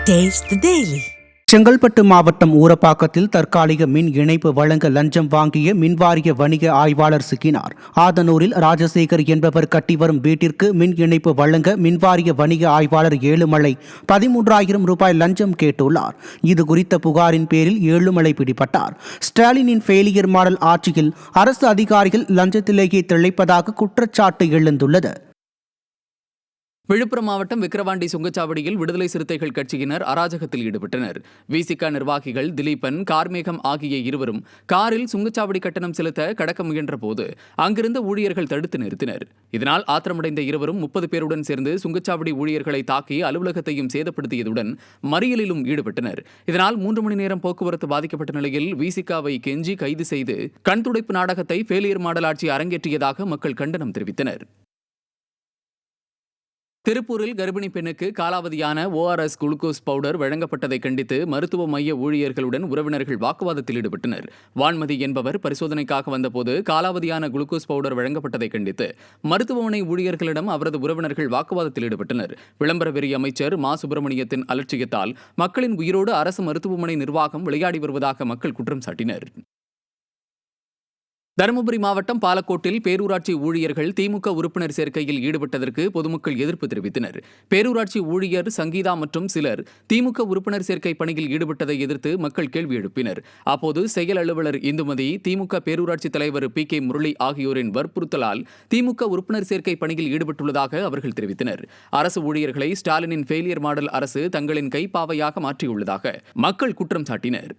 Taste the Daily. Chengalpattu மாவட்டம் ஊரப்பாக்கத்தில் தற்காலிக மின் இணைப்பு வழங்க லஞ்சம் வாங்கிய மின்வாரிய வணிக ஆய்வாளர் சிக்கினார். ஆதனூரில் ராஜசேகர் என்பவர் கட்டி வரும் வீட்டிற்கு மின் இணைப்பு வழங்க மின்வாரிய வணிக ஆய்வாளர் ஏழுமலை 13,000 ரூபாய் லஞ்சம் கேட்டுள்ளார். இது குறித்த புகாரின் பேரில் ஏழுமலை பிடிபட்டார். ஸ்டாலினின் ஃபெயிலியர் மாடல் ஆட்சியில் அரசு அதிகாரிகள் லஞ்சத்திலேயே திளைப்பதாக குற்றச்சாட்டு எழுந்துள்ளது. விழுப்புரம் மாவட்டம் விக்கிரவாண்டி சுங்கச்சாவடியில் விடுதலை சிறுத்தைகள் கட்சியினர் அராஜகத்தில் ஈடுபட்டனர். விசிக நிர்வாகிகள் திலீபன், கார்மேகம் ஆகிய இருவரும் காரில் சுங்கச்சாவடி கட்டணம் செலுத்த கடக்க முயன்ற போது அங்கிருந்த ஊழியர்கள் தடுத்து நிறுத்தினர். இதனால் ஆத்திரமடைந்த இருவரும் 30 பேருடன் சேர்ந்து சுங்கச்சாவடி ஊழியர்களை தாக்கி அலுவலகத்தையும் சேதப்படுத்தியதுடன் மறியலிலும் ஈடுபட்டனர். இதனால் 3 மணி நேரம் போக்குவரத்து பாதிக்கப்பட்ட நிலையில் விசிகாவை கெஞ்சி கைது செய்து கண்துடைப்பு நாடகத்தை ஃபெயிலியர் மாடல் ஆட்சி அரங்கேற்றியதாக மக்கள் கண்டனம் தெரிவித்தனர். திருப்பூரில் கர்ப்பிணி பெண்ணுக்கு காலாவதியான ORS குளுக்கோஸ் பவுடர் வழங்கப்பட்டதை கண்டித்து மருத்துவ மைய ஊழியர்களுடன் உறவினர்கள் வாக்குவாதத்தில் ஈடுபட்டனர். வான்மதி என்பவர் பரிசோதனைக்காக வந்தபோது காலாவதியான குளுக்கோஸ் பவுடர் வழங்கப்பட்டதை கண்டித்து மருத்துவமனை ஊழியர்களிடம் அவரது உறவினர்கள் வாக்குவாதத்தில் ஈடுபட்டனர். விளம்பர வெறி அமைச்சர் மா சுப்பிரமணியத்தின் அலட்சியத்தால் மக்களின் உயிரோடு அரசு மருத்துவமனை நிர்வாகம் விளையாடி வருவதாக மக்கள் குற்றம் சாட்டினர். தருமபுரி மாவட்டம் பாலக்கோட்டில் பேரூராட்சி ஊழியர்கள் திமுக உறுப்பினர் சேர்க்கையில் ஈடுபட்டதற்கு பொதுமக்கள் எதிர்ப்பு தெரிவித்தனர். பேரூராட்சி ஊழியர் சங்கீதா மற்றும் சிலர் திமுக உறுப்பினர் சேர்க்கை பணியில் ஈடுபட்டதை எதிர்த்து மக்கள் கேள்வி எழுப்பினர். அப்போது செயல் அலுவலர் இந்துமதி, திமுக பேரூராட்சி தலைவர் PK முரளி ஆகியோரின் வற்புறுத்தலால் திமுக உறுப்பினர் சேர்க்கை பணியில் ஈடுபட்டுள்ளதாக அவர்கள் தெரிவித்தனர். அரசு ஊழியர்களை ஸ்டாலினின் ஃபெயிலியர் மாடல் அரசு தங்களின் கைப்பாவையாக மாற்றியுள்ளதாக மக்கள் குற்றம் சாட்டினர்.